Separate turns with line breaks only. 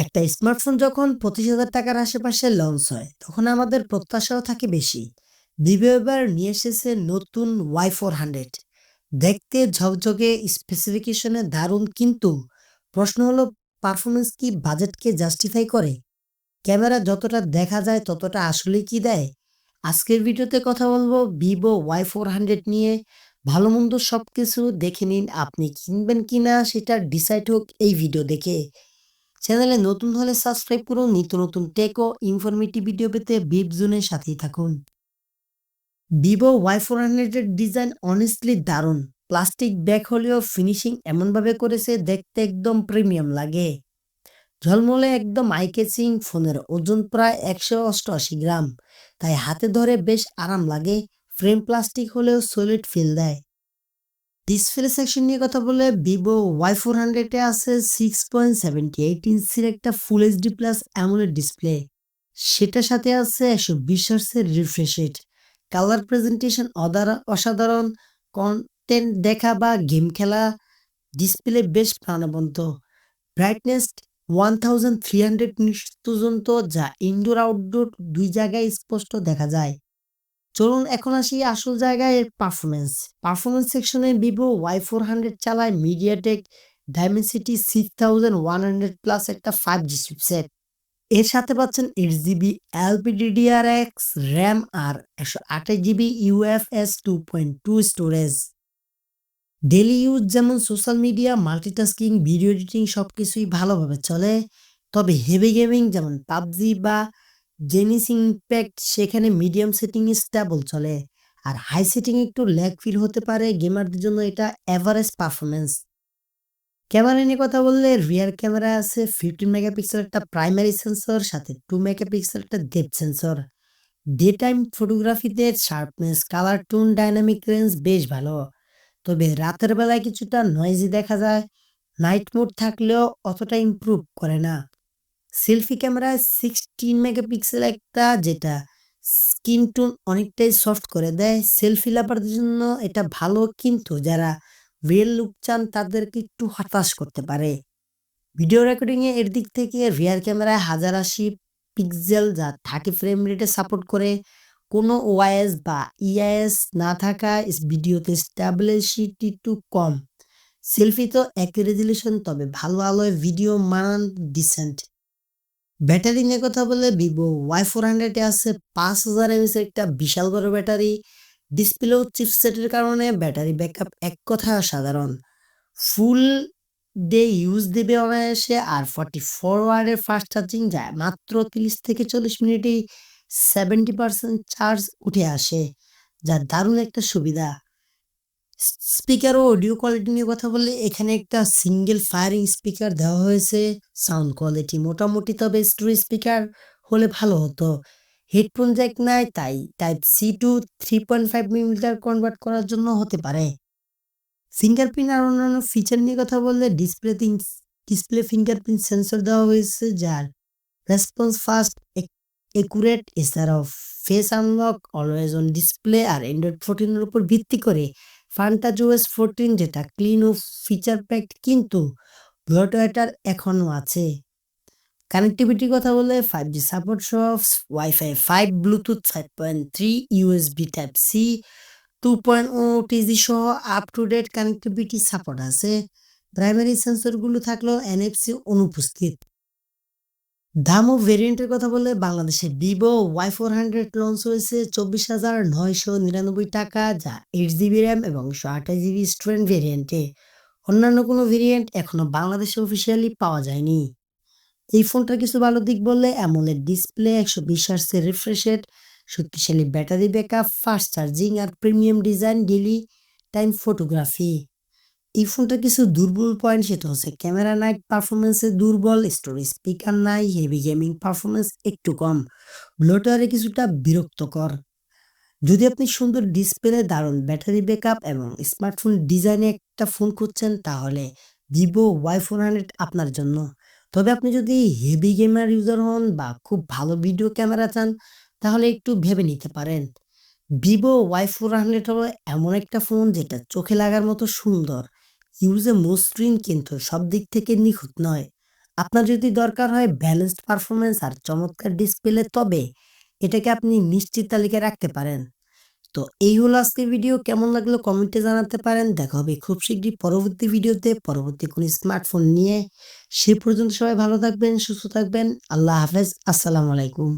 একটা স্মার্টফোন যখন 25,000 টাকার আশেপাশে লঞ্চ হয়, তখন আমাদের প্রত্যাশাও থাকে বেশি। ভিভো এবার নিয়ে এসেছে নতুন Y400। দেখতে ঝকঝকে, স্পেসিফিকেশনে দারুণ, কিন্তু প্রশ্ন হলো, পারফরমেন্স কি বাজেটকে জাস্টিফাই করে? ক্যামেরা যতটা দেখা যায় ততটা আসলে কি দেয়? আজকের ভিডিওতে কথা বলবো ভিভো Y400 নিয়ে। ভালো মন্দ সবকিছু দেখে নিন, আপনি কিনবেন কিনা সেটা ডিসাইড হোক এই ভিডিও দেখে। চ্যানেলে নতুন হলে সাবস্ক্রাইব করুন, নিত্য নতুন টেক ও ইনফরমেটিভ ভিডিও পেতে বিপ জোনের সাথেই থাকুন। ভিভো Y400 এর ডিজাইন অনেস্টলি দারুণ। প্লাস্টিক ব্যাগ হলেও ফিনিশিং এমনভাবে করেছে দেখতে একদম প্রিমিয়াম লাগে। ঝলমলে একদম আই ক্যাচিং। ফোনের ওজন প্রায় 188 গ্রাম, তাই হাতে ধরে বেশ আরাম লাগে। ফ্রেম প্লাস্টিক হলেও সলিড ফিল দেয়। ডিসপ্লে সেকশন নিয়ে কথা বলে ভিভো Y400 এ আছে 6.78 ইঞ্চির একটা full HD plus AMOLED display. সেটার সাথে আছে 120 হার্টজের রিফ্রেশ রেট। কালার প্রেজেন্টেশন অসাধারণ। কন্টেন্ট দেখা বা গেম খেলা ডিসপ্লে বেশ প্রাণবন্ত। ব্রাইটনেস 1300 নিটস পর্যন্ত, যা ইনডোর আউটডোর দুই জায়গায় স্পষ্ট দেখা যায়। চলুন এখন আসি আসল জায়গায়, এর পারফরমেন্স। পারফরমেন্স সেকশনে ভিভো Y400 চালায় মিডিয়াটেক ডাইমেনসিটি 6100 প্লাস একটা 5G চিপসেট। এর সাথে পাচ্ছেন 8 জিবি LPDDR4X র্যাম আর 128 GB UFS 2.2 storage. Daily use যেমন social media, multitasking, video editing সবকিছুই ভালোভাবে চলে। তবে হেভি গেমিং যেমন পাবজি বা জেনিসিং ইম্প্যাক্ট, সেখানে মিডিয়াম সেটিং স্টেবল চলে। আর হাই সেটিং একটু ল্যাগ ফিল হতে পারে। গেমারদের জন্য এটা এভারেজ পারফরমেন্স। ক্যামেরা নিয়ে কথা বললে রিয়ার ক্যামেরা আছে 15 মেগাপিক্সেল একটা প্রাইমারি সেন্সর, সাথে 2 মেগাপিক্সেল একটা ডেপথ সেন্সর। ডে টাইম ফটোগ্রাফিতে sharpness, colour tone, dynamic range বেশ ভালো। তবে রাতের বেলায় কিছুটা নয়েজি দেখা যায়। নাইট মোড থাকলেও অতটা ইমপ্রুভ করে না। সেলফি ক্যামেরায় 16 মেগাপিক্সেল একটা, যেটা স্কিন টোন অনেকটাই সফট করে দেয়। সেলফি লাভারদের জন্য এটা ভালো, কিন্তু যারা রিয়েল লুক চান তাদেরকে একটু হতাশ করতে পারে। ভিডিও রেকর্ডিং এর দিক থেকে রিয়ার ক্যামেরায় 1080 পিক্সেল, যা 30 ফ্রেম রেটে সাপোর্ট করে। কোনো ওআইএস বা ইআইএস না থাকা ভিডিওতে স্ট্যাবিলিটি একটু কম। সেলফি তো একই রেজুলেশন, তবে ভালো আলোয় ভিডিও মান ডিসেন্ট। ব্যাটারি নিয়ে কথা বলে ভিভো Y400 এ আছে 5000 mAh এর একটা বিশাল বড় ব্যাটারি। ডিসপ্লে ও চিপসেটের কারণে ব্যাটারি ব্যাকআপ এক কথায় অসাধারণ। ফুল ডে ইউজ দেবে অনায়াসে। আর 44 ওয়াটের ফাস্ট চার্জিং, যায় মাত্র 30 থেকে 40 মিনিটেই 70% চার্জ উঠে আসে, যা দারুণ একটা সুবিধা। স্পিকার ও অডিও কোয়ালিটি নিয়ে কথা বললে এখানে একটা সিঙ্গেল ফায়ারিং স্পিকার দেওয়া হয়েছে। সাউন্ড কোয়ালিটি মোটামুটি, তবে স্টোরেজ স্পিকার হলে ভালো হতো। হেডফোন জ্যাক নাই, তাই type C to 3.5 millimetre convert করার জন্য হতে পারে। ফিঙ্গারপ্রিন্ট আর অন্যান্য ফিচার নিয়ে কথা বললে ডিসপ্লে ফিঙ্গারপ্রিন্ট সেন্সর দেওয়া হয়েছে, যার রেসপন্স ফাস্ট, একুরেট। এছাড়াও face unlock, always on display আর অ্যান্ড্রয়েড 14 এর উপর ভিত্তি করে FantaOS 14, যেটা ক্লিন ও ফিচার প্যাকড, কিন্তু ব্লটওয়্যার এখনও আছে। কানেক্টিভিটির কথা বলে 5G সাপোর্ট সহ wifi 5, bluetooth 5.3, USB type C 2.0, টিজি সহ up to date connectivity support আছে। প্রাইমারি সেন্সরগুলো থাকলেও এনএফসি অনুপস্থিত। দাম ও ভেরিয়েন্টের কথা বলে বাংলাদেশে ভিভো Y400 লঞ্চ হয়েছে 24,999 টাকা, যা 8 জিবি র্যাম এবং 128 জিবি স্টুডেন্ট ভেরিয়েন্টে। অন্যান্য কোনো ভেরিয়েন্ট এখনো বাংলাদেশে অফিসিয়ালি পাওয়া যায়নি। এই ফোনটার কিছু ভালো দিক বললে অ্যামোলেড ডিসপ্লে, 120 হার্টজের রিফ্রেশ রেট, শক্তিশালী ব্যাটারি ব্যাকআপ, ফাস্ট চার্জিং আর premium design daily time photography. এই ফোনটার কিছু দুর্বল পয়েন্ট, সেটা হচ্ছে ক্যামেরা নাইট পারফরমেন্সে দুর্বল, স্টোরেজ স্পিকার নাই, হেভি গেমিং পারফরমেন্স একটু কম, ব্লোটওয়্যারে কিছুটা বিরক্তকর। যদি আপনি সুন্দর ডিসপ্লে, দারুণ ব্যাটারি ব্যাকআপ এবং স্মার্টফোন ডিজাইনে একটা ফোন খুঁজছেন, তাহলে ভিভো Y400 আপনার জন্য। তবে আপনি যদি হেভি গেমার ইউজার হন বা খুব ভালো ভিডিও ক্যামেরা চান, তাহলে একটু ভেবে নিতে পারেন। ভিভো Y400 হলো এমন একটা ফোন যেটা চোখে লাগার মতো সুন্দর, ইউজে মসৃণ, কিন্তু সব দিক থেকে নিখুঁত নয়। আপনার যদি দরকার হয় ব্যালেন্সড পারফরম্যান্স আর চমৎকার ডিসপ্লে, তবে এটাকে আপনি নিশ্চিত তালিকায় রাখতে পারেন। তো এই হলো আজকের ভিডিও। কেমন লাগলো কমেন্টে জানাতে পারেন। দেখা হবে খুব শীঘ্রই পরবর্তী ভিডিওতে, পরবর্তী কোনো স্মার্টফোন নিয়ে। সে পর্যন্ত সবাই ভালো থাকবেন, সুস্থ থাকবেন। আল্লাহ হাফেজ। আসসালামু আলাইকুম।